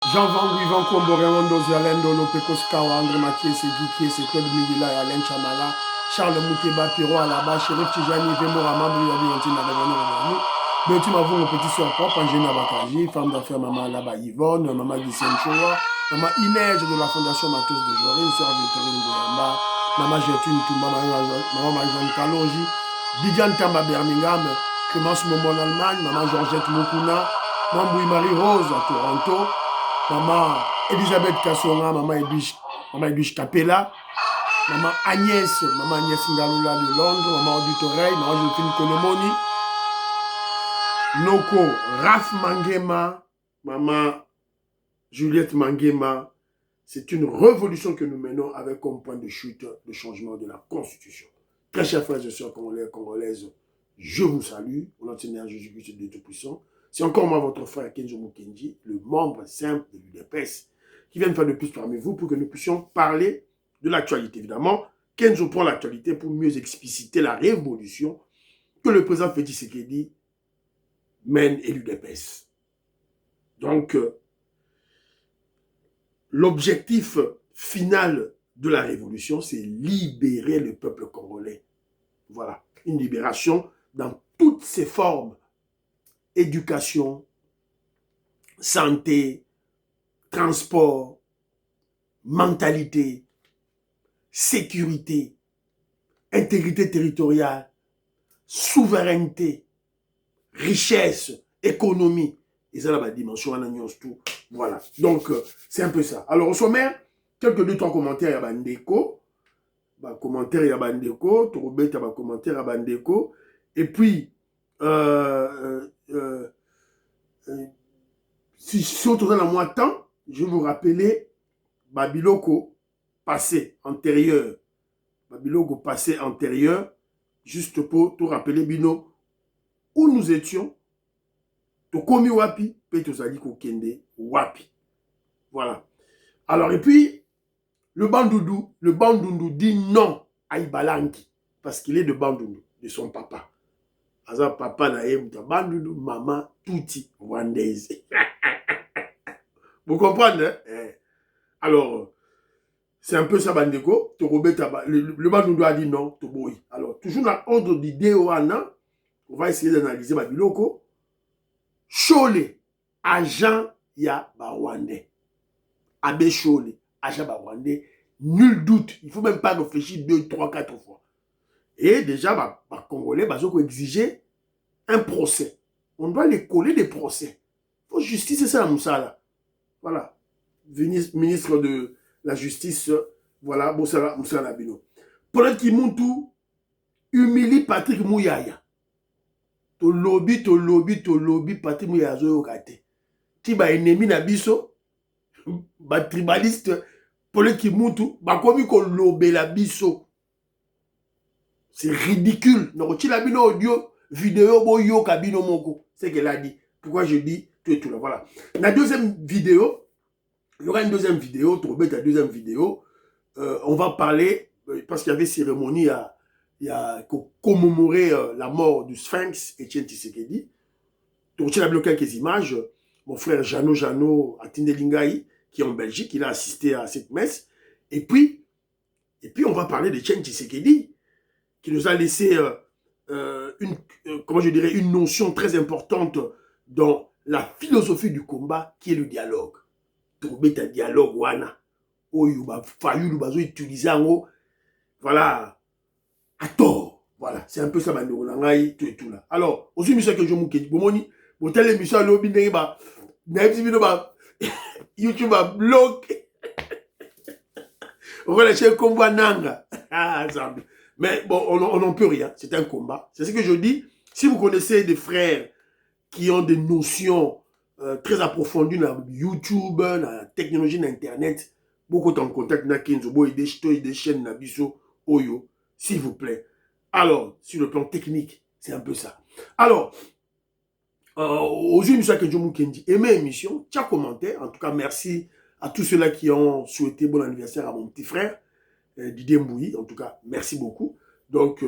Jean Van Guivan Kombo, Raymond Zalendo, Lopekos Kawa, André Mathieu, Guy c'est Claude Miguela et Alain Chamala, Charles Mouteba, Piro Alaba, Chérif Tijani, Vemora, Mabou Yabi, Yantina, Revenu. Betty Mavou, mon petit soeur propre, Angéna Bakaji, femme d'affaires, maman Alaba Yvonne, maman Guissène Choua, maman Inès de la Fondation Matos de Jorine, sœur Victorine Bouyamba, maman Gertrude Toumba, maman Marie-Jeanne Kalonji, Didiane Tamba Birmingham, Clémence Momo en Allemagne, maman Georgette Mokuna, maman Marie-Rose à Toronto, maman Elisabeth Kassonga, maman Edwige Capella, maman Agnès Ngalula de Londres, maman Auditoreille, maman Joséphine Kolomoni, Noko Raph Mangema, maman Juliette Mangema. C'est une révolution que nous menons avec comme point de chute le changement de la Constitution. Très chers frères et sœurs congolais et congolaises, je vous salue, au nom de Seigneur Jésus-Christ de Tout-Puissant. C'est encore moi, votre frère Kenzo Mukendi, le membre simple de l'UDPS, qui vient de faire le plus parmi vous pour que nous puissions parler de l'actualité. Évidemment, Kenzo prend l'actualité pour mieux expliciter la révolution que le président Félix Tshisekedi mène et l'UDPS. Donc, l'objectif final de la révolution, c'est libérer le peuple congolais. Voilà, une libération dans toutes ses formes. Éducation, santé, transport, mentalité, sécurité, intégrité territoriale, souveraineté, richesse, économie. Et ça, là, la dimension, tout. Voilà. Donc, c'est un peu ça. Alors, au sommaire, quelques 2-3 commentaires à Bandeko. Commentaires à Bandeko. Torobet à commentaire à Bandeko. Et puis, si on tourne à moi temps, je vais vous rappeler Babiloko passé antérieur. Babiloko passé antérieur, juste pour tout rappeler Bino, où nous étions, Tokomi Wapi, Petosali Kokende Wapi. Voilà. Alors, et puis, le Bandundu dit non à Ibalanki, parce qu'il est de Bandundu, de son papa. Aza papa na yemuta Bandundu, maman, touti, rwandaise. Vous comprenez, hein? Alors, c'est un peu ça, Bandeko. Le Bandundu a dit non, Toboyi. Alors, toujours dans l'ordre d'idée, on va essayer d'analyser Babiloko. Chole, agent ya Rwandais. Abbé Chole, agent Rwandais. Nul doute. Il ne faut même pas réfléchir 2, 3, 4 fois. Et déjà, les Congolais, ils ont exigé un procès. On doit les coller des procès. Il faut justice, c'est ça, Moussala. Voilà. Ministre de la Justice, voilà, Moussala Bino. Pendant qu'il monte tout, humilie Patrick Mouyaya. To lobby, Patrick Mouyaya zo kate. Ti ba ennemi na biso, ba tribaliste, pendant qu'il monte tout, ba komi ko lobé la biso. C'est ridicule. Donc, tu as vu audio, vidéo, boyo, kabino moko. C'est qu'elle a dit. Pourquoi je dis tout et tout là. Voilà. La deuxième vidéo, il y aura une deuxième vidéo, Tourbe, la deuxième vidéo. On va parler, parce qu'il y avait cérémonie pour commémorer la mort du Sphinx, Etienne Tshisekedi. Donc, tu as vu quelques images. Mon frère Jano Atindelingaï, qui est en Belgique, il a assisté à cette messe. Et puis on va parler d'Etienne Tshisekedi, qui nous a laissé une notion très importante dans la philosophie du combat, qui est le dialogue. Trouver un dialogue, wana. Oyuba, Fayou, Lubazo, utiliser en voilà, à tort. Voilà, c'est un peu ça, tout et tout là. Alors, aussi, monsieur que je m'en dis, bon, telle émission, YouTube a bloqué. On va lâcher le combat Nanga. Mais bon, on n'en peut rien. C'est un combat. C'est ce que je dis. Si vous connaissez des frères qui ont des notions très approfondies dans YouTube, dans la technologie, dans Internet, beaucoup en contact avec Kenzobo et des chaînes Nabiso, Oyo, s'il vous plaît. Alors, sur le plan technique, c'est un peu ça. Alors, aujourd'hui, M. Kenzo Mukendi, aimez l'émission, tiens commentaire. En tout cas, merci à tous ceux-là qui ont souhaité bon anniversaire à mon petit frère, Didier Mbouyi. En tout cas, merci beaucoup. Donc,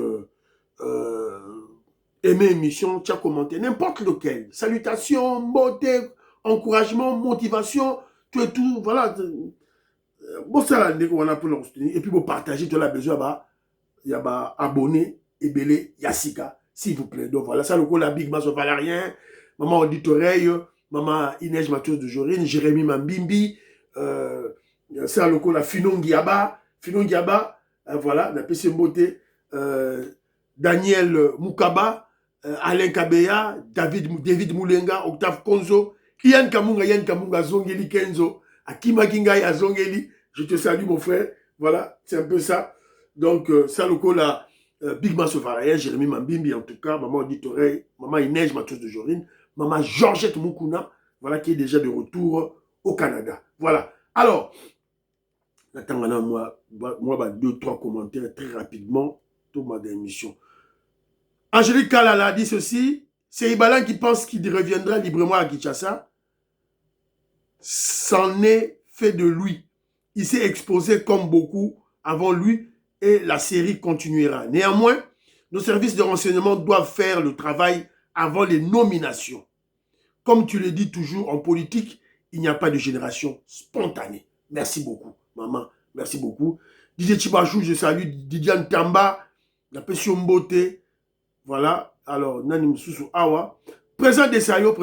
aimez l'émission, tiens commentaire, n'importe lequel. Salutations, beauté, encouragement, motivation, tout et tout, voilà. Bon, ça, là, on a pour le soutenir. Et puis, vous partagez, tu as besoin, bah, il y a bah, abonné, Ebele, Yassika, s'il vous plaît. Donc, voilà, ça, le coup, la Big Mass, on valait rien. Maman Audit Oreille, maman Inès Mathieu de Jorine, Jérémy Mambimbi, ça, le coup, la Finon Giaba, voilà, la PC Mbote, Daniel Moukaba, Alain Kabeya, David Moulenga, Octave Konzo, Yann Kamunga, Zongeli Kenzo, Akima Kingai Azongeli, je te salue mon frère, voilà, c'est un peu ça. Donc, ça le coup là, Big Mass Ovaraya, Jérémy Mambimbi en tout cas, maman Audit Oreille, maman Inès Mathieu de Jorine, maman Georgette Moukouna, voilà, qui est déjà de retour au Canada. Voilà. Alors, attends, moi, 2-3 commentaires très rapidement, tout ma émission. Angélique Kalala dit ceci, c'est Ibalan qui pense qu'il reviendra librement à Kinshasa. C'en est fait de lui. Il s'est exposé comme beaucoup avant lui et la série continuera. Néanmoins, nos services de renseignement doivent faire le travail avant les nominations. Comme tu le dis toujours, en politique, il n'y a pas de génération spontanée. Merci beaucoup, maman. Merci beaucoup. Didier Chibachou, je salue Didier Ntamba, la Pession Mbote. Voilà. Alors, Nani Moussoussou Awa. Président Dessayo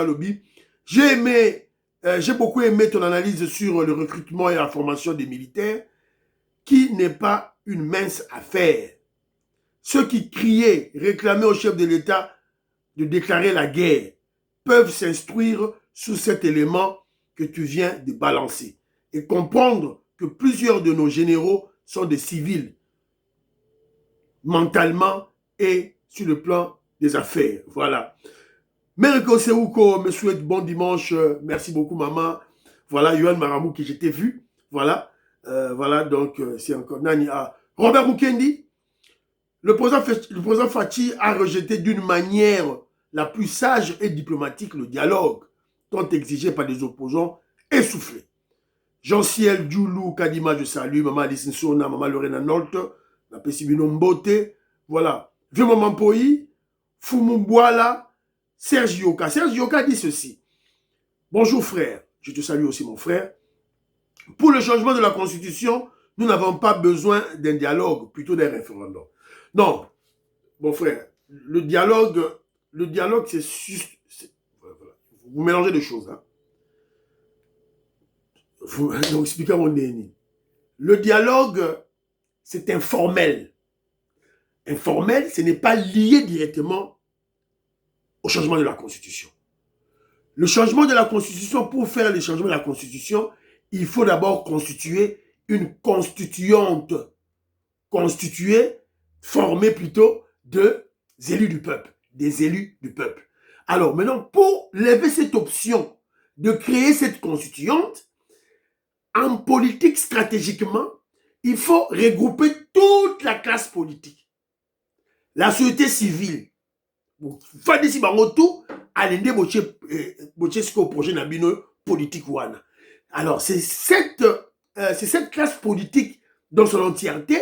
Lobby. J'ai beaucoup aimé ton analyse sur le recrutement et la formation des militaires, qui n'est pas une mince affaire. Ceux qui criaient, réclamaient au chef de l'État de déclarer la guerre, peuvent s'instruire sur cet élément que tu viens de balancer et comprendre que plusieurs de nos généraux sont des civils, mentalement et sur le plan des affaires. Voilà. Meriko Seuko me souhaite bon dimanche. Merci beaucoup, maman. Voilà, Yohan Maramou, que je t'ai vu. Voilà. Voilà, donc, c'est encore Nani. Robert Mukendi, le président Fachi a rejeté d'une manière la plus sage et diplomatique le dialogue, tant exigé par des opposants essoufflés. Jean-Ciel Djoulou Kadima, je salue, maman Alice Nsona, maman Lorena Nolte, la Pessibino Mbote, voilà. Vieux maman Poi, Fumumboala, Serge Yoka. Serge Yoka dit ceci. Bonjour frère, je te salue aussi mon frère. Pour le changement de la Constitution, nous n'avons pas besoin d'un dialogue, plutôt d'un référendum. Non, mon frère, le dialogue, c'est juste... Vous mélangez des choses. Hein. Donc, expliquez mon déni. Le dialogue, c'est informel. Informel, ce n'est pas lié directement au changement de la Constitution. Le changement de la Constitution, pour faire le changement de la Constitution, il faut d'abord constituer une constituante. Constituée, formée plutôt des élus du peuple. Des élus du peuple. Alors maintenant, pour lever cette option de créer cette constituante, en politique stratégiquement, il faut regrouper toute la classe politique. La société civile. Fadisi Bangotou, Alende Bochesko projet Nabino politique wana. Alors c'est cette classe politique dans son entièreté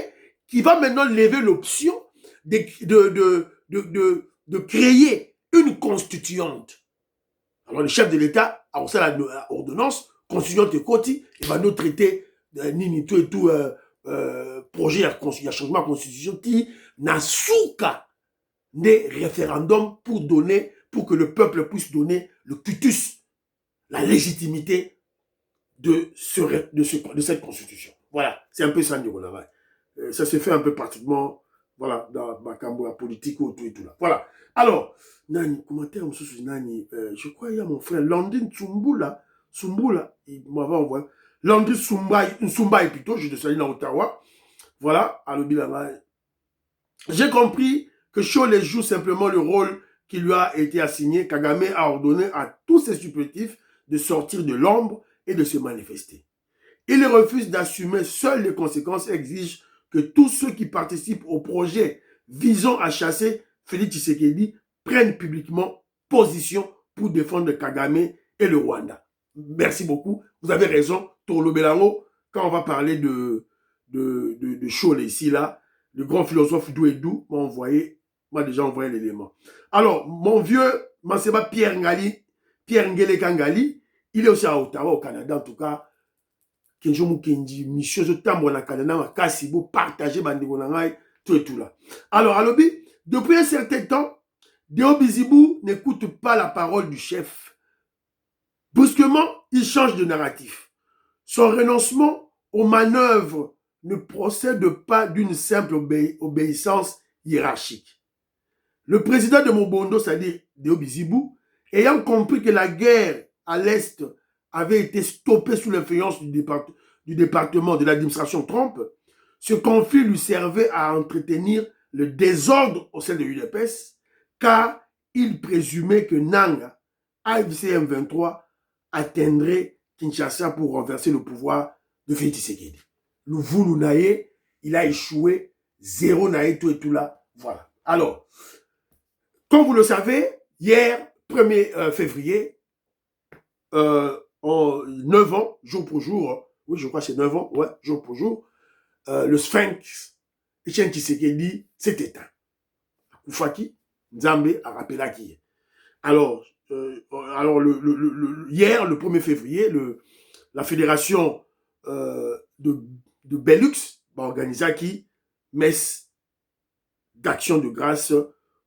qui va maintenant lever l'option de créer une constituante. Alors le chef de l'État a reçu l'ordonnance constituante et Koti, il va nous traiter nini tout et tout projet de changement de constitution qui n'a souka des référendums pour que le peuple puisse donner le cutus, la légitimité de cette constitution. Voilà, c'est un peu ça, Ndironava. Ça se fait un peu pratiquement, voilà, dans la politique ou tout et tout là. Voilà. Alors, Nani, commentaire, Nani, je crois qu'il y a mon frère Landin Tsumbula, il m'avait envoyé. Landin Tsumbai plutôt, je te salue dans Ottawa. Voilà, à l'Obilanga. J'ai compris que Cholé joue simplement le rôle qui lui a été assigné. Kagame a ordonné à tous ses supplétifs de sortir de l'ombre et de se manifester. Il refuse d'assumer seules les conséquences et exige que tous ceux qui participent au projet visant à chasser Félix Tshisekedi prennent publiquement position pour défendre Kagame et le Rwanda. Merci beaucoup. Vous avez raison. Tolo Belango, quand on va parler de Cholé ici, là, le grand philosophe Douedou m'a déjà envoyé l'élément. Alors, mon vieux Manseba Pierre Ngele Kangali, Il est aussi à Ottawa, au Canada, en tout cas. Kenjo Mukendi, mission de tambour na Canada, makasi, bo partager bandeko na ngai, tout et tout là. Alors, Alobi, depuis un certain temps, Deo Bizibou n'écoute pas la parole du chef. Brusquement, il change de narratif. Son renoncement aux manœuvres ne procède pas d'une simple obéissance hiérarchique. Le président de Mobondo, c'est-à-dire Deo Bizibou, ayant compris que la guerre à l'Est avait été stoppée sous l'influence du département de l'administration Trump, ce conflit lui servait à entretenir le désordre au sein de l'UDPS, car il présumait que Nanga, AFC M23, atteindrait Kinshasa pour renverser le pouvoir de Félix Tshisekedi. Louvou Naye, il a échoué, zéro Naye, tout et tout là. Voilà. Alors, comme vous le savez, hier, 1er février, en 9 ans, jour pour jour, oui, je crois que c'est 9 ans, ouais, jour pour jour, le Sphinx, Etienne Tshisekedi, s'est éteint. Koufaki, Nzambe a rappelé qui. Alors, hier, le 1er février, la fédération de Belux a organisé qui messe d'action de grâce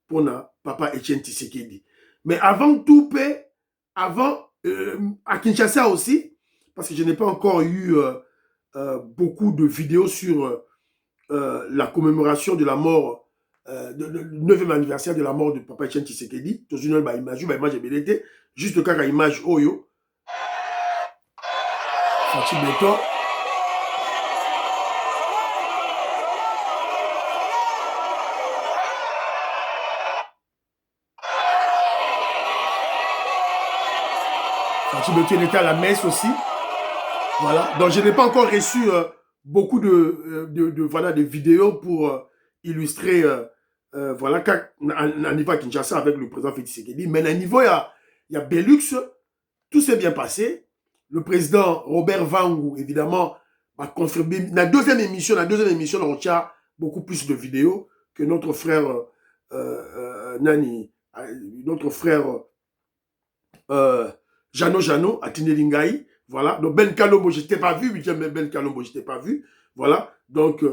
pour papa Etienne Tshisekedi. Mais avant tout, avant, à Kinshasa aussi, parce que je n'ai pas encore eu beaucoup de vidéos sur la commémoration de la mort, le 9e anniversaire de la mort de papa Etienne Tshisekedi. Dans une image BDT, juste le cas à image Oyo. Fatih Beton. Fatih Beton était à la messe aussi. Voilà. Donc je n'ai pas encore reçu beaucoup voilà, de vidéos pour illustrer voilà, un niveau à Kinshasa avec le président Félix Tshisekedi. Mais à niveau, il y a Belux, tout s'est bien passé. Le président Robert Vangou, évidemment, a confirmé. Dans la deuxième émission, on tient beaucoup plus de vidéos que notre frère Nani, notre frère Jano à Tinelingaï. Voilà, donc Ben Kalombo, je ne t'ai pas vu, Ben Kalombo, je ne t'ai pas vu. Voilà, donc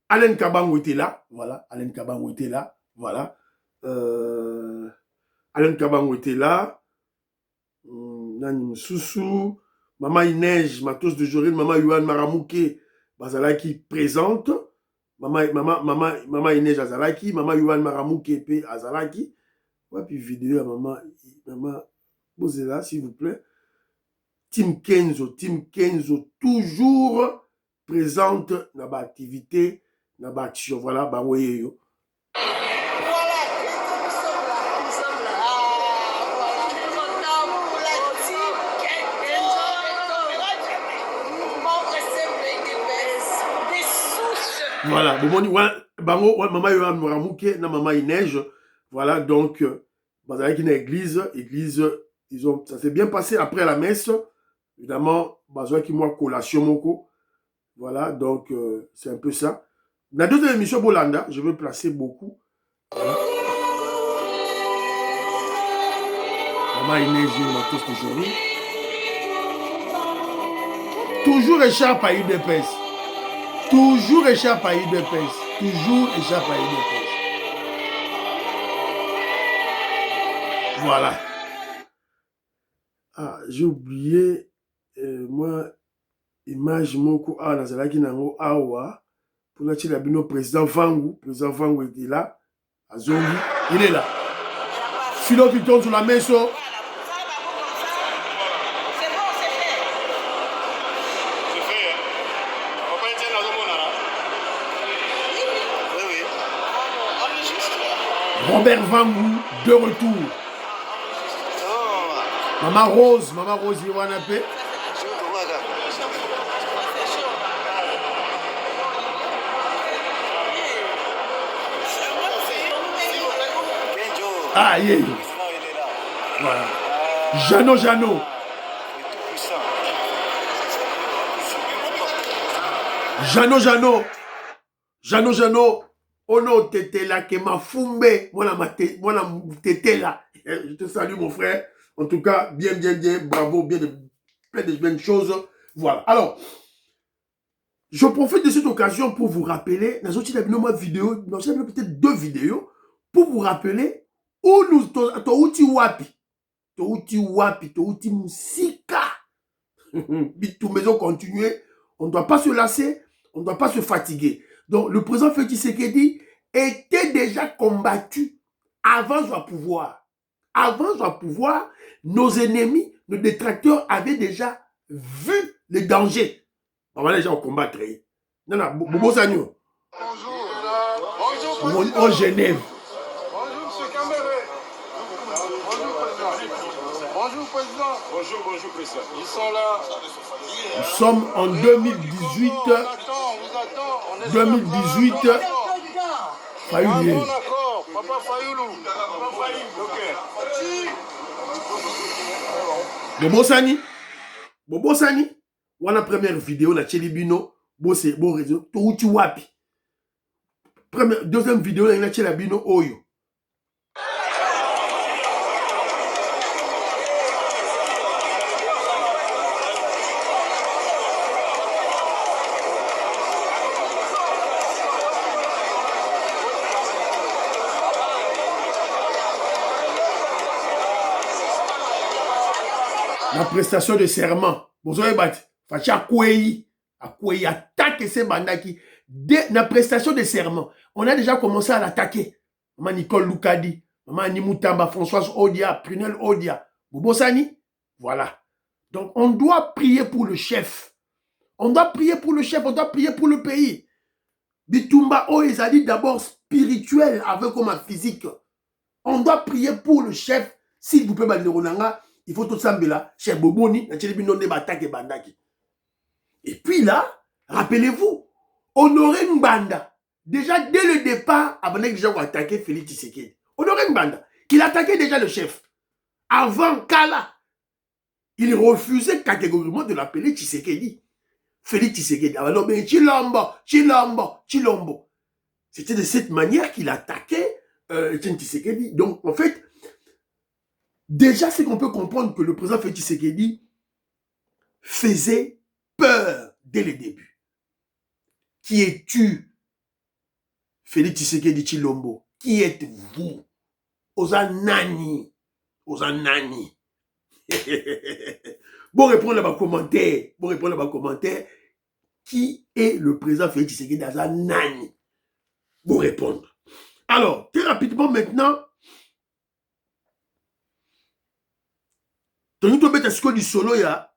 Alain Kabango était là. Voilà, Alain Kabango était là. Voilà. Alain Kabango était là. Nani Moussoussou, Maman Inège, Matos de Joril, Maman Yuan Maramouke, Bazalaki présente. Maman Inège Azalaki, Maman Yuan Maramouke P Azalaki. Ouais, puis vidéo à Maman Bozela, s'il vous plaît. Team Kenzo, toujours présente dans l'activité, dans l'action. Voilà, bah oui, yo. Voilà, bango, maman Yohan Moramouke, na maman Inège. Voilà, donc, avec une église, ça s'est bien passé après la messe. Évidemment, besoin qui moi collation moko. Voilà, donc c'est un peu ça. Dans la deuxième émission Bolanda, je vais placer beaucoup. Voilà. Maman Inège, Matos aujourd'hui. Toujours échappe à UDPS. Toujours échappe à UDPS. Toujours échappe à UDPS. Voilà. Ah, j'ai oublié, moi, image moko a nazalaki nango awa pour la bino président Vangou était là, Azongi, il est là. Philo qui tourne sur la maison. Robert Vangou, de retour. Maman Rose, Iwanapé. Ah, yeah. Voilà. Jano. Jano. Ono tetela ke mafumbe. Moi la tetela. Je te salue mon frère. En tout cas, bien. Bravo, bien. plein de bonnes choses. Voilà. Alors, je profite de cette occasion pour vous rappeler, dans une vidéo, peut-être 2 vidéos, pour vous rappeler où nous touti musika. Bitou maison continuer, on ne doit pas se lasser, on ne doit pas se fatiguer. Donc le président Félix Tshisekedi était déjà combattu avant son pouvoir. Avant son pouvoir, nos ennemis, nos détracteurs avaient déjà vu le danger. On va les gens combattre. Non, non, Bobo Sagno. Bonjour. Bonjour. En Genève. Bonjour, M. Caméré. Bonjour, président. Bonjour, président. Ils sont là. Nous sommes en 2018. On attend. On est 2018. Fayoulou. Bon accord. Papa Fayoulou. Bobo Sani. Wana première vidéo na Chelibino. Bo c'est bon réseau. Touti wapi. Deuxième vidéo na Chelibino Oyo. La prestation de serment. Bozoé bat. Facha Kwei. Akwei attaque ces bandaki. La prestation de serment. On a déjà commencé à l'attaquer. Maman Nicole Loukadi. Maman Animutamba. Françoise Odia. Prunel Odia. Bobo Sani. Voilà. Donc on doit prier pour le chef. On doit prier pour le chef. On doit prier pour le pays. Bitumba Oezali d'abord spirituel avec comme physique. On doit prier pour le chef. S'il vous plaît, Banderonanga. Il faut tout ça, là, chez Boboni, et puis là, rappelez-vous, Honoré Mbanda, déjà dès le départ, avant déjà attaquer Félix Tshisekedi. Honoré Mbanda, qu'il attaquait déjà le chef. Avant Kala, il refusait catégoriquement de l'appeler Tshisekedi. Félix Tshisekedi. Alors, mais Chilombo. C'était de cette manière qu'il attaquait Tshisekedi. Donc, en fait, déjà, c'est qu'on peut comprendre que le président Félix Tshisekedi faisait peur dès le début. Qui es-tu, Félix Tshisekedi Chilombo? Qui êtes-vous? Ozanani. Bon, répondre à ma commentaire. Qui est le président Félix Tshisekedi Ozanani? Bon, répondre. Alors, très rapidement maintenant, Tony Tobet a du solo ya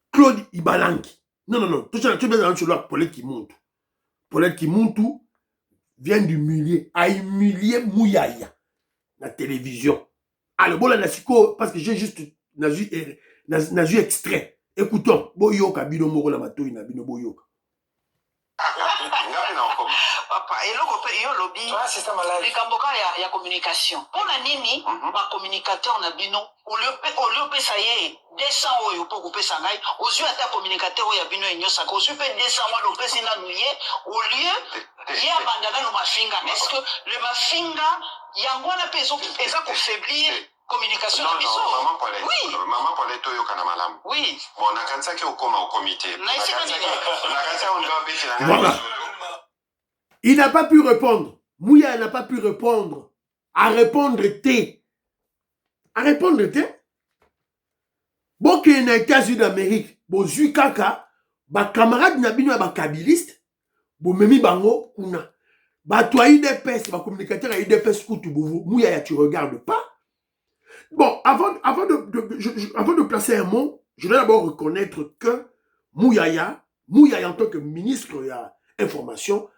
Claude Ibalanki. Non. Tu as un solo à Paulette Kimuntu. Paulette Kimuntu vient d'humilier, a humilié Mouyaya la télévision. Alors, bon, là, parce que j'ai juste nazu extrait. Écoutons. Boyoka, bino moro la matoi na bino boyoka. Papa, et le lobby, les Kamboka ya communication. On a nini, ma communicateur na bino, au lieu ça y est, 200 euros pour couper ça naï, aux yeux à ta communicateur ya bino et nyosa, aux yeux 200 euros l'opé sina nouye, au lieu, y a bandana no mafinga. Est-ce que le mafinga, yangwana peso pour faiblir communication na biso? Oui. Maman Paulette Toyo Kanamalam. Oui. Bon, on a quand ça qui est au comité. Voilà. Il n'a pas pu répondre. Mouya n'a pas pu répondre. À répondre T. Bon, qu'il y a un États-Unis d'Amérique, bon, Zukaka, ba camarade Nabino, ba kabiliste, bon, Memi Bango, Kuna. Bah, toi, UDPS, ba communicateur à UDPS, Mouya, tu regardes pas. Bon, avant de placer un mot, je dois d'abord reconnaître que Mouyaya, en tant que ministre de l'information,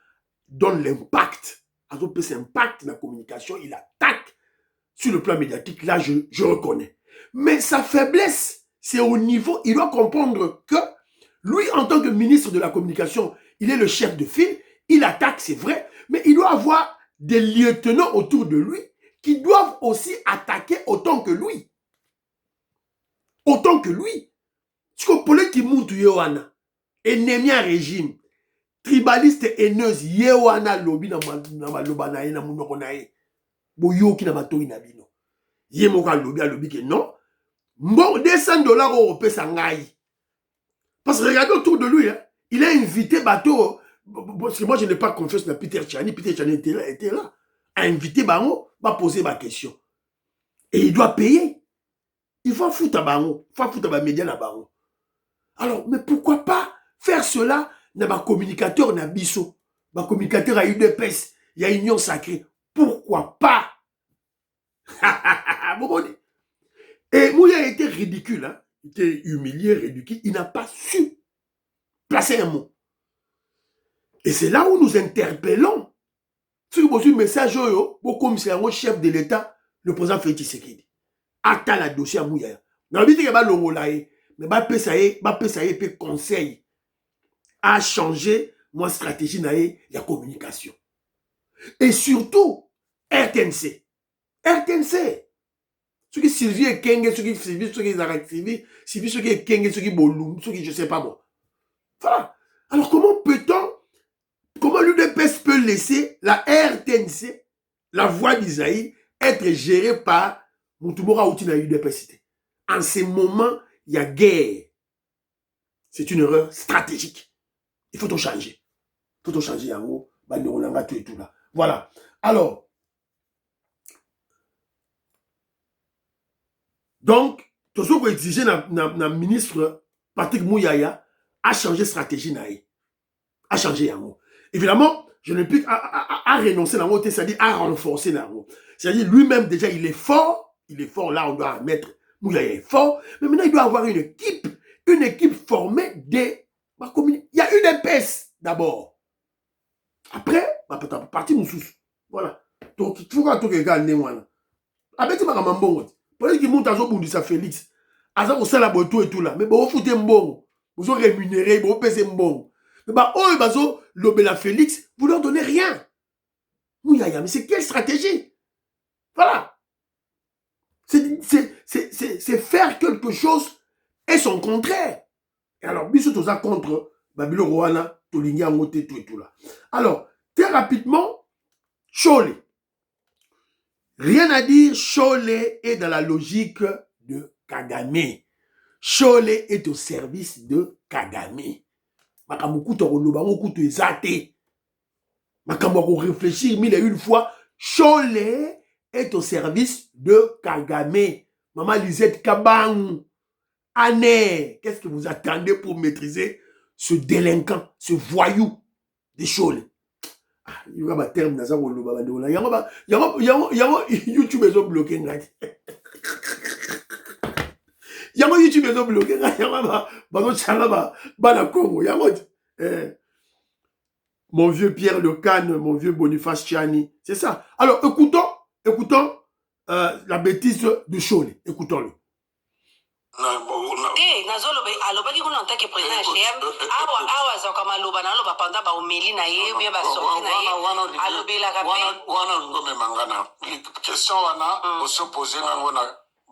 donne l'impact. Alors, cet impact dans la communication, il attaque sur le plan médiatique. Là, je reconnais. Mais sa faiblesse, c'est au niveau, il doit comprendre que lui, en tant que ministre de la communication, il est le chef de file, il attaque, c'est vrai, mais il doit avoir des lieutenants autour de lui qui doivent aussi attaquer autant que lui. Parce que pour les qui montent Yohana, ennemi à régime, tribaliste haineuse, Yohana lobby na maloba na ye na munoko na ye, boyoki na matoi na bino. Yemoka lobby que non, Bon, 200 dollars au Pessangaï. Parce que regardez autour de lui, hein, il a invité bateau. Parce que moi, je n'ai pas confiance dans Peter Tchani. Peter Tchani était là. A invité Bango, va poser ma question. Et il doit payer. Il va foutre à Bango. Il va foutre à média à Bango. Alors, mais pourquoi pas faire cela dans ma communicateur Nabiso? Ma communicateur a UDPS. Il y a Union Sacrée. Pourquoi pas? Et Mouya a été ridicule. Hein? Il était humilié, ridicule. Il n'a pas su placer un mot. Et c'est là où nous interpellons. Si vous avez un message, comme c'est un chef de l'État, le président Félix Tshisekedi. Attends la dossier à Mouya. Dans le but, il y a l'ongolaï. Mais ça y est, conseil à changer ma stratégie de la communication. Et surtout, RTNC. RTNC. Ceux qui Sylvie et Kenge, ceux qui Sylvie, ceux qui Zarak Sylvie, ceux qui Kenge, ceux qui Bolum, ceux qui je sais pas moi. Voilà. Alors comment peut-on, comment l'UDPS peut laisser la RTNC, la voix d'Isaïe, être gérée par Moutoumora Outina UDPS? En ce moment, il y a guerre. C'est une erreur stratégique. Il faut tout changer. Il faut tout changer en haut. Tout et tout là. Voilà. Alors, donc, tout ce qu'on exige dans le ministre Patrick Mouyaya a changé stratégie. A changé en haut. Évidemment, je ne peux à renoncer dans le haut, c'est-à-dire à renforcer dans le haut. C'est-à-dire lui-même déjà, il est fort. Il est fort, là, on doit mettre Mouyaya est fort. Mais maintenant, il doit avoir une équipe formée des... Il y a une épaisse d'abord. Après, partie moussous. Voilà. Donc, il faut que tu regardes les moines. Avec tu m'as bon. Peut-être qu'il monte à son bout de sa Félix. À ça, on sait la boîte et tout là. Mais bon, vous foutez un bon. Vous avez rémunéré, vous payez un bon. Mais bah, oh, bazo, l'obéla Félix, vous leur donnez rien. Mouyaya, mais c'est quelle stratégie? Voilà. C'est faire quelque chose et son contraire. Et alors, bisous tout ça contre Babilo Rwanda, Tolinga, Moté, tout et tout là. Alors, très rapidement, Cholé. Rien à dire, Cholé est dans la logique de Kagame. Cholé est au service de Kagame. Makamukuto Roloba, Mokuto Ezate. Makamukuto réfléchir mille et une fois. Cholé est au service de Kagame. Maman Lisette Kabang. Année, qu'est-ce que vous attendez pour maîtriser ce délinquant, ce voyou de Cholé? Il y a un terme dans ça. Il y a YouTube est bloqué. Il y a YouTube est bloqué. Mon vieux Pierre Le Canne, mon vieux Boniface Tchani. C'est ça. Alors, écoutons la bêtise de Cholé. Écoutons-le. nazoloba alobaki kuna en tant que président HM awa azoka maloba naloba pendant baomeli na ye bien basorti na ye alobelaka pe wana ngome mangana question wana osopose ngango na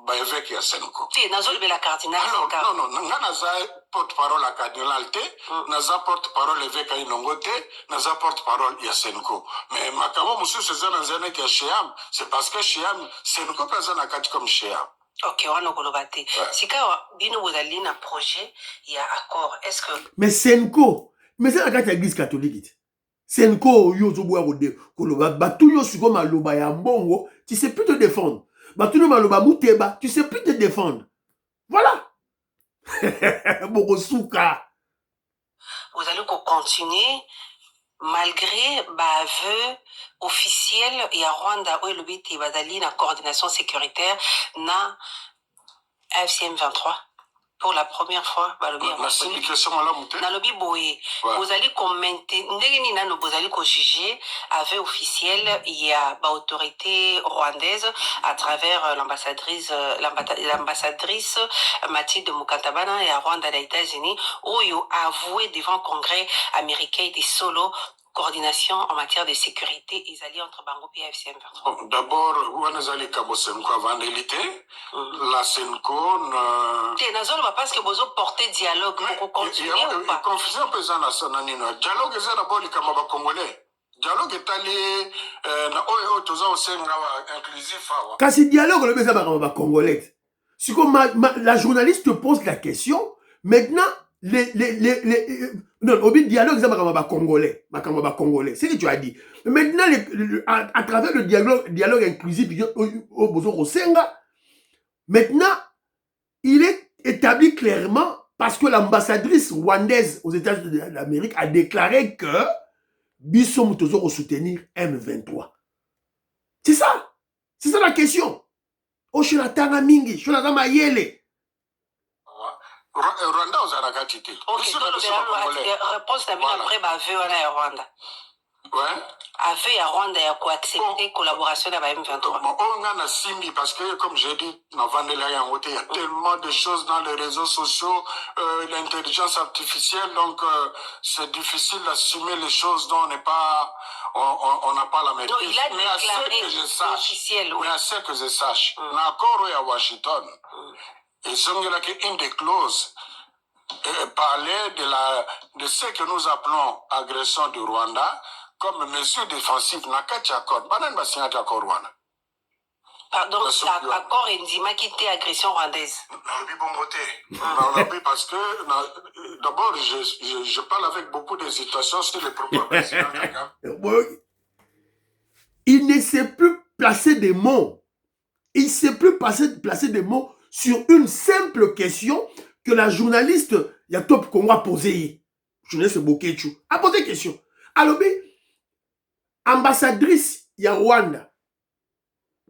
baévêque ya Senko te nazolobela cardinal non nga naza porte-parole à cardinal te naza porte-parole évêque ya Inongo te naza porte-parole ya Senko mais makambo mosusu eza na nzela ya Sheam c'est parce que Sheam Senko mpe aza na kati comme Sheam. Ok, on a colobate. Si bino vous allez un projet, il y a accord. Est-ce que mais Senko, mais c'est la carte église catholique. Senko yo zo boa rode koloba batu yo siko maloba ya mbongo, tu sais plus te défendre. Batu no maloba muteba, tu sais plus te défendre. Voilà. Bokosuka. Vous allez continuer malgré baveu officiel et à Rwanda où le BT badali na coordination sécuritaire na FCM 23 pour la première fois balobi na lobi boye vous allez commenter ndenge ni nano vous allez ko juger avec officiel il y a ba autorité rwandaise à travers l'ambassadrice Mathilde Mukantabana et à Rwanda des États-Unis où ils ont avoué devant le Congrès américain des solo coordination en matière de sécurité ils allaient entre Bango et FCM 23. D'abord, on a allé à Senko avant d'élite. La Senko. Parce que vous portez dialogue pour continuer ou pas? Confusion pesant à Sananino. Dialogue est d'abord les Kamaba Congolais. Dialogue est allé na oyo toza osenga inclusif. Kasi dialogue le beza ba Congolais. La journaliste te pose la question. Maintenant, non, au dialogue, c'est congolais. C'est ce que tu as dit. Maintenant, à travers le dialogue inclusif, maintenant, il est établi clairement parce que l'ambassadrice rwandaise aux États-Unis d'Amérique a déclaré que Bissom Tozo soutenir M23. C'est ça. C'est ça la question. Oshiratanga mingi, Sholatama yele. Rwanda aux Arakatite. Réponse d'abord après ma Rwanda. Ouais. Avec Rwanda, il y a quoi accepter collaboration avec M23. On a Simbi parce que, comme j'ai dit, il y a tellement de choses dans les réseaux sociaux, l'intelligence artificielle, donc c'est difficile d'assumer les choses dont on n'a pas la maîtrise. Donc, il a déclaré officiel. Mais à ce que je sache, l'accord à Washington, ils ont une des clauses parlait de ce que nous appelons agression du Rwanda comme mesure défensive. Pardon, l'accord Ndima qui était agression rwandaise. Parce que d'abord, je parle avec beaucoup d'hésitation sur les propos président Kagame. Il ne sait plus placer des mots. Il ne sait plus placer des mots sur une simple question que la journaliste Yatop Congo a posée. Journaliste Bokechu a posé une question. Alors, ambassadrice ya Rwanda,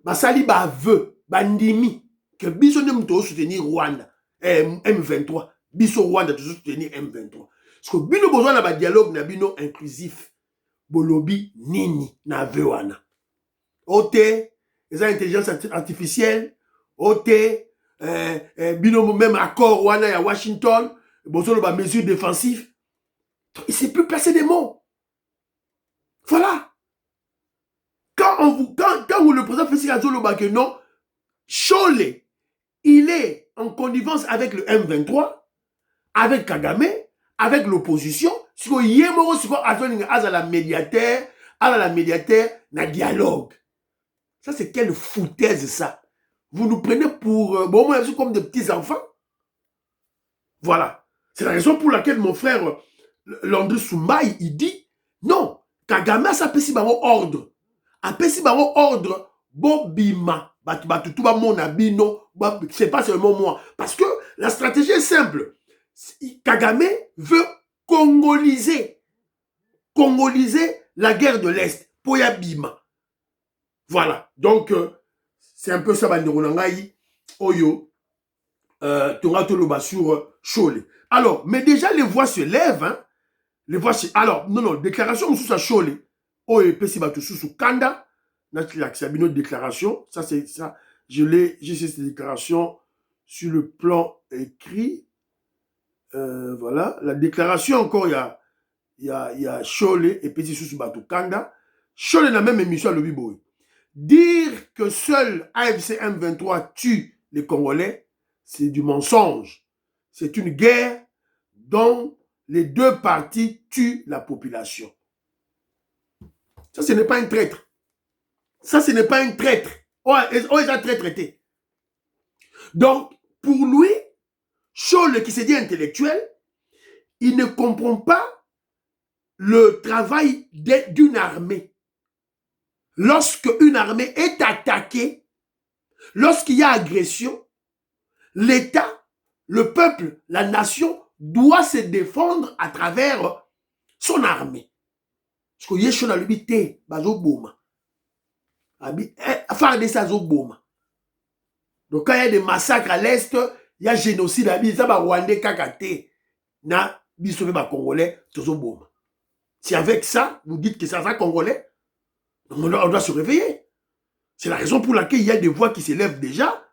basali ba veut, bandimi, que biso ne mto soutenir Rwanda, M23, biso Rwanda to soutenir M23. Parce que bino besoin na dialogue na bino inclusif, bolobi nini na vewana. Ote, les intelligence artificielle, ote, bino même accord Rwanda ya Washington, besoin de mesures défensives. Il ne sait plus placer des mots. Voilà. Quand vous le président Félix Azoloba que non, Chole, il est en connivence avec le M23, avec Kagame, avec l'opposition, si vous y êtes la médiateur, na dialogue. Ça, c'est quelle foutaise, ça. Vous nous prenez pour, bon, moi, comme des petits enfants. Voilà. C'est la raison pour laquelle mon frère Landry Soumbaï, il dit, non, Kagame a sa pesi bango ordre. A pesi bango ordre, bobima, batutuba mon abino, c'est pas seulement moi. Parce que la stratégie est simple. Kagame veut congoliser la guerre de l'Est. Poya bima. Voilà. Donc, c'est un peu ça, Banderonangaï, Oyo, Tongatoloba sur Chole. Alors, mais déjà, les voix se lèvent, hein. Les voix se... Alors, non, déclaration sous sa Chole. Oyo, Pessi Batusu sous Kanda. C'est une autre déclaration. Ça, c'est ça. J'ai cette déclaration sur le plan écrit. Voilà. La déclaration, encore, il y a Chole et Pessi sous Batu Kanda. Chole n'a même émission à Lobiboy. Dire que seul AFC M23 tue les Congolais, c'est du mensonge. C'est une guerre dont les deux parties tuent la population. Ça, ce n'est pas un traître. Ça, ce n'est pas un traître. Oh, ils ont très traité. Donc, pour lui, Chole qui se dit intellectuel, il ne comprend pas le travail d'une armée. Lorsque une armée est attaquée, lorsqu'il y a agression, l'État, le peuple, la nation doit se défendre à travers son armée. Parce que Yeshua a lui dit, bazo boma. Donc quand il y a des massacres à l'Est, il y a génocide à l'Est, ça va Rwandais kakate. Na bisove ba Congolais, tozo boma. Si avec ça, vous dites que c'est ça Congolais, on doit se réveiller. C'est la raison pour laquelle il y a des voix qui s'élèvent déjà.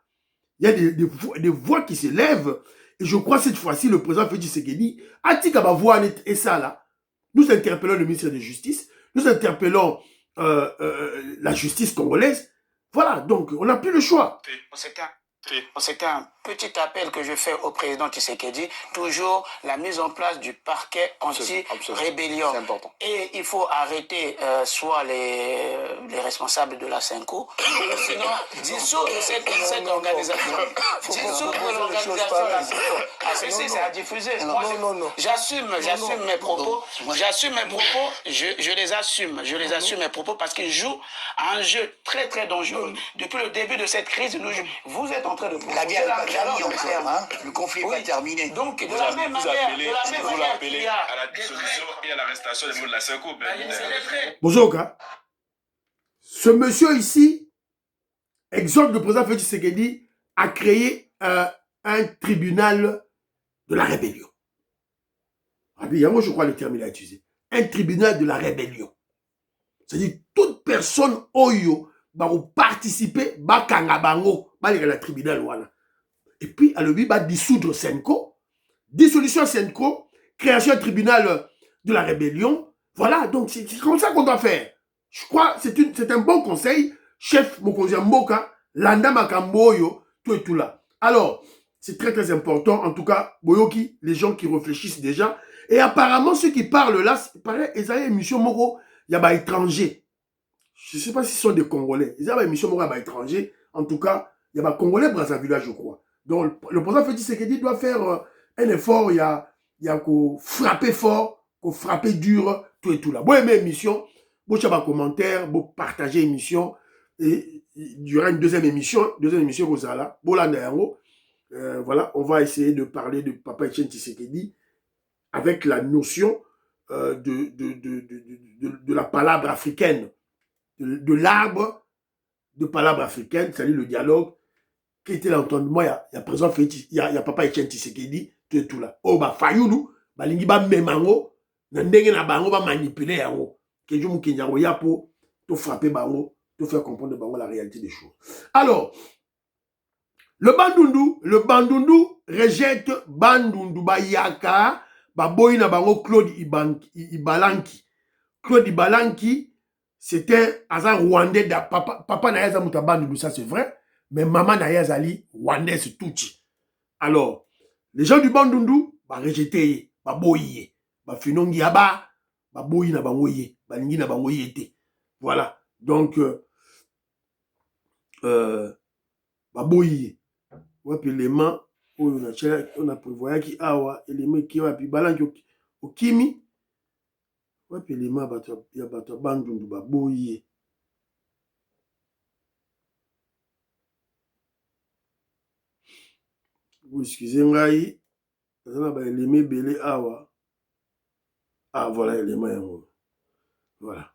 Il y a des voix qui s'élèvent. Et je crois cette fois-ci, le président Félix Tshisekedi a dit qu'à ma voix et ça là, nous interpellons le ministre de la Justice, nous interpellons la justice congolaise. Voilà, donc on n'a plus le choix. C'était un petit appel que je fais au président Tshisekedi, toujours la mise en place du parquet anti-rébellion. Et il faut arrêter soit les responsables de la Senko, sinon dissoudre cette organisation. Dissoudre l'organisation de la Senko. Ah, ceci, c'est à diffuser. J'assume mes propos. J'assume mes propos. Je les assume mes propos parce qu'ils jouent à un jeu très très dangereux. Depuis le début de cette crise, vous êtes en train de la guerre n'est pas terminée en clair, hein. Le conflit n'est pas terminé. Donc, de la même manière, vous l'appelez à la dissolution et à l'arrestation des membres de la Senko. Bonjour, gars. Ce monsieur ici exhorte le président Félix Tshisekedi à créer un tribunal de la rébellion. Ah bien, moi, je crois le terme il a utilisé. Un tribunal de la rébellion. C'est-à-dire, toute personne oyo va participer, va kangabango, va aller à la tribunal. Voilà. Et puis, à lui, va dissoudre Senko. Dissolution Senko, création du tribunal de la rébellion. Voilà, donc c'est comme ça qu'on doit faire. Je crois que c'est un bon conseil. Chef Mokonzi Mboka, Landa Makamboyo, tout et tout là. Alors, c'est très très important. En tout cas, Boyoki, les gens qui réfléchissent déjà. Et apparemment, ceux qui parlent là, c'est pareil, ils ont une émission Moko, il y a des étrangers. Je ne sais pas si ce sont des Congolais. Ils ont une émission Moko, il y a des étrangers. En tout cas, il y a des Congolais Brazzaville, je crois. Donc, le président Félix Tshisekedi doit faire un effort. Il y a qu'au frapper fort, qu'au frapper dur, tout et tout là. Bon, aimer l'émission, bon, il y a des commentaires, bon, partager l'émission. Et il y aura une deuxième émission, Rosala. Bon, là, voilà, on va essayer de parler de Papa Etienne Tshisekedi avec la notion de la palabre africaine, de l'arbre de palabre africaine, c'est-à-dire le dialogue qui était l'entendement, il y a présent il y a Papa Etienne Tshisekedi, tout là. Oh, bah, Fayoulou, bah, l'ingi ba memango, n'endenge na bango, ba manipuler yango. Que je mou kenyango ya pour te frapper bango, te faire comprendre bango la réalité des choses. Alors, le Bandundu rejette Bandundu Bayaka, Baboy na bango Claude Ibalanki. Claude Ibalanki, c'était un Rwandais, papa na yaza muta Bandundu, ça c'est vrai, mais maman na yaza li Rwandais c'est tout. Alors, les gens du Bandundu, ba rejeté, Baboy, ba finongi yaba, Baboy na bango ye, balingi na bango yete. Voilà, donc, Baboy. Wapi l'élément on a prévoyé qui awa élément qui wapi balanki okimi wapi élément ya bato bandundu baboyi vous excusez ngai na ba élément belé awa voilà élément yango voilà.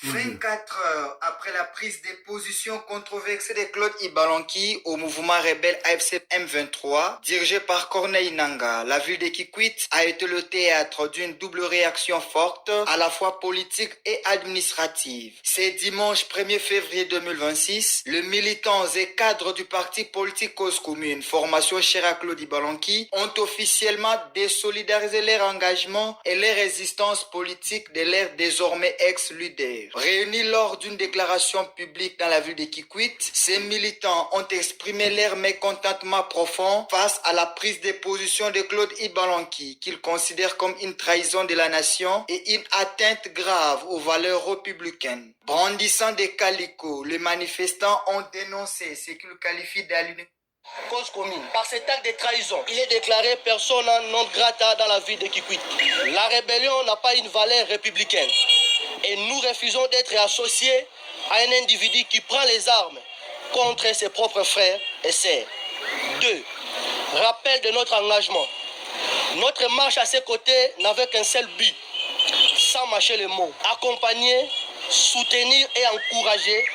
24 heures après la prise de position controversée de Claude Ibalanki au mouvement rebelle AFC M23, dirigé par Corneille Nangaa, la ville de Kikwit a été le théâtre d'une double réaction forte, à la fois politique et administrative. C'est dimanche 1er février 2026, les militants et cadres du parti politique Cause Commune, formation chère à Claude Ibalanki, ont officiellement désolidarisé leur engagement et leur résistance politique de leur désormais ex-leader. Réunis lors d'une déclaration publique dans la ville de Kikwit, ces militants ont exprimé leur mécontentement profond face à la prise de position de Claude Ibalanki, qu'ils considèrent comme une trahison de la nation et une atteinte grave aux valeurs républicaines. Brandissant des calicots, les manifestants ont dénoncé ce qu'ils qualifient d'allumer Cause Commune. Par cet acte de trahison, il est déclaré persona non grata dans la ville de Kikwit. La rébellion n'a pas une valeur républicaine. Et nous refusons d'être associés à un individu qui prend les armes contre ses propres frères et sœurs. 2. Rappel de notre engagement. Notre marche à ses côtés n'avait qu'un seul but, sans mâcher les mots. Accompagner, soutenir et encourager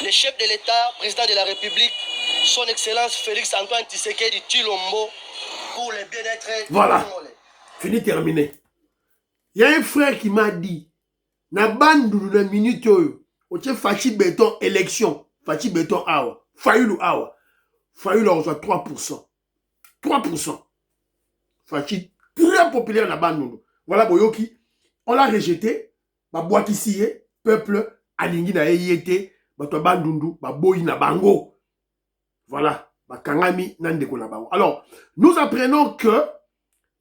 le chef de l'État, président de la République, son Excellence Félix Antoine Tshisekedi Tshilombo, pour le bien-être du voilà. Congolais. Fini, terminé. Il y a un frère qui m'a dit, na bandulu na minute oyo, oche Fachi Béton élection, Fachi Béton awa, Fayoulou awa, Fayoulou reçoit 3%. 3%. Fachi, très populaire na bandulu. Voilà, Boyoki, on l'a rejeté, ba boîte ici, peuple, alingi na yete, ba to bandundu, ba boyi na bango. Voilà, Kangami Nandeko Nabao. Alors, nous apprenons que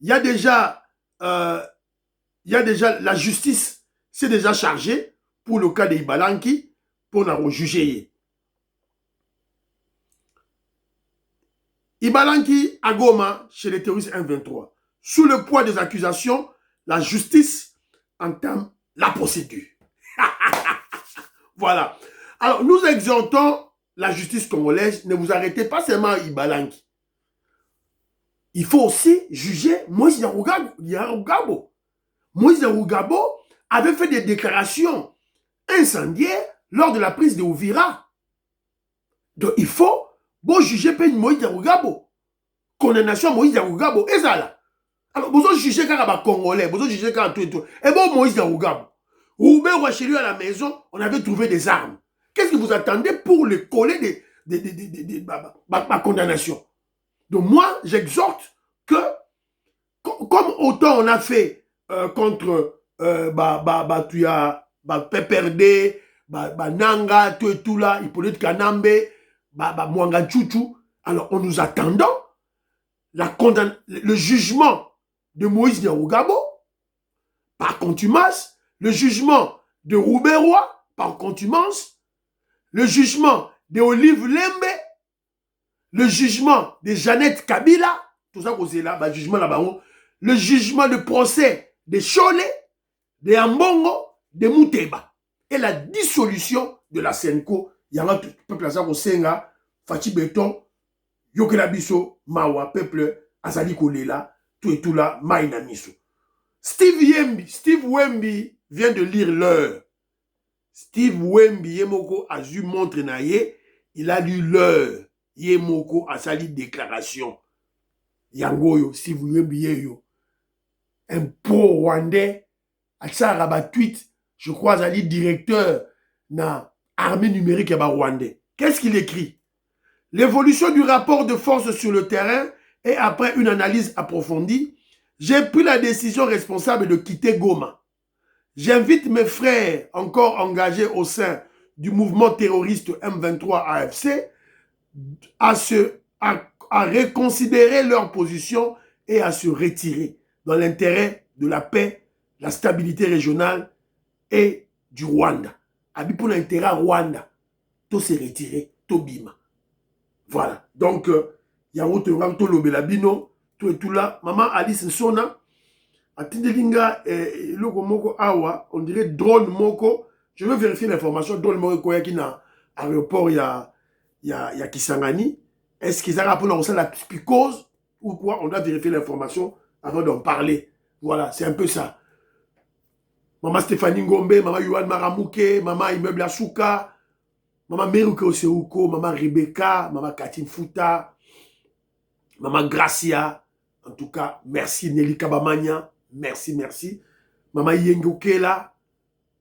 il y a déjà la justice s'est déjà chargée pour le cas de Ibalanki pour nous juger. Ibalanki à Goma chez les terroristes M23. Sous le poids des accusations, la justice entame la procédure. Voilà. Alors, nous exhortons la justice congolaise, ne vous arrêtez pas seulement à Ibalanki. Il faut aussi juger Moïse Yarugabo. Moïse Yarugabo avait fait des déclarations incendiaires lors de la prise de Ouvira. Donc, il faut juger Moïse Yarugabo. Condamnation Moïse Yarugabo. Et ça là. Alors, vous jugez quand les Congolais, vous jugez quand tout et tout. Et bon, Moïse Yarugabo. Oubé ou chez lui à la maison, on avait trouvé des armes. Qu'est-ce que vous attendez pour le coller ma condamnation? Donc moi, j'exhorte que, comme autant on a fait contre PPRD, Nanga, tout là, Hippolyte Kanambe, Mwanga Tchouchou, alors en nous attendant le jugement de Moïse Yarugabo, par contumace, le jugement de Rouberois, par contumace, le jugement de Olive Lembe, le jugement de Jeannette Kabila, tout ça c'est là, le jugement là-bas, le jugement de procès de Cholet, de Ambongo, de Mouteba, et la dissolution de la Senko, il y a un peuple à ça au Senga, Fati Beton, Yokelabiso, Mawa, peuple, Azali Kolela, tout et tout là, Maïna Miso. Steve Wemby vient de lire l'heure. Steve Wemby, Yemoko a vu montre naye, il a lu l'heure. Yemoko a sali déclaration. Yangoyo, Steve Wemby yo. Un pro-rwandais, a ça rabat tweet, je crois, ali directeur na armée numérique rwandais. Qu'est-ce qu'il écrit? L'évolution du rapport de force sur le terrain et après une analyse approfondie, j'ai pris la décision responsable de quitter Goma. J'invite mes frères encore engagés au sein du mouvement terroriste M23 AFC à reconsidérer leur position et à se retirer dans l'intérêt de la paix, la stabilité régionale et du Rwanda. Abi pour l'intérêt Rwanda, tout se retirer, tout bima. Voilà. Donc, il y a tout l'obelabino, tout et tout là. Maman Alice Sona, Atindelinga et Logo Moko Awa, on dirait drone Moko. Je veux vérifier l'information. Drone Moko qui na aéroport, il y a Kisangani. Est-ce qu'ils ont rappelé la psychose ou quoi? On doit vérifier l'information avant d'en parler. Voilà, c'est un peu ça. Maman Stéphanie Ngombe, maman Yohan Maramouke, maman Immeuble Asuka, maman Meruke Oseuko, maman Rebecca, maman Katine Fouta, maman Gracia. En tout cas, merci Nelly Kabamania. Merci, merci. Maman Yengokela,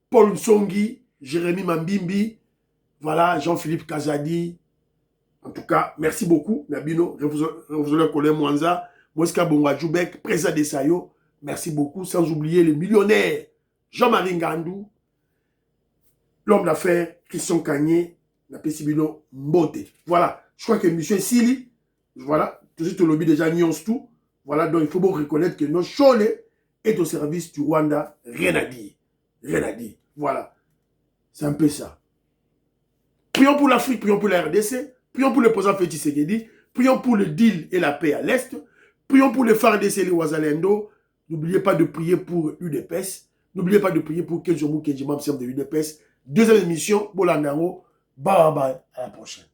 Paul Nsongi, Jérémy Mambimbi, voilà, Jean-Philippe Kazadi. En tout cas, merci beaucoup, Nabino, Révolutionnaire Colin Mwanza, Moïska Bonga Djoubek, Président de Sayo. Merci beaucoup, sans oublier le millionnaire Jean-Marie Ngandou, l'homme d'affaires Christian Kanye, Napesibino Mbote. Voilà, je crois que M. Sili, voilà, tout le lobby déjà nuance tout. Voilà, donc il faut bien reconnaître que notre Cholet est au service du Rwanda. Rien à dire. Rien à dire. Voilà. C'est un peu ça. Prions pour l'Afrique, prions pour la RDC, prions pour le président Félix Tshisekedi, prions pour le deal et la paix à l'Est, prions pour le FARDC et les Ouazalendo. N'oubliez pas de prier pour l'UDPS. N'oubliez pas de prier pour Kenjomu Kenjimam, chef de l'UDPS. Deuxième émission, Bolandango. Bye bye. À la prochaine.